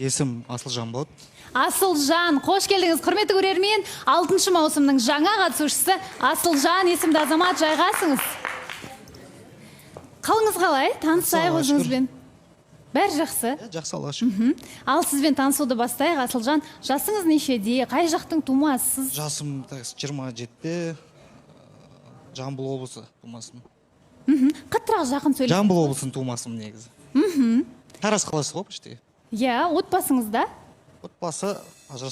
Есім Асылжан болады. Асылжан, қош келдіңіз, құрметті көрермен. 6 маусымның жаңа қатысушысы Асылжан есімді азамат, жайғасыңыз. Қалыңыз қалай? Танысайық өзіңізбен. Бәрі жақсы? Жақсы, Аллаға шүкір. Ал сізбен танысуды бастайық. Асылжан, жасыңыз нешеде? Қай жақтың тумасысыз? Жасым 27-те, Жамбыл облысы тумасым. Қаттырақ жақын сөйлесеңіз. Жамбыл облысының тумасым негізі. Тараз қаласы ғой почти. Иә, отбасыңызда? Отбасы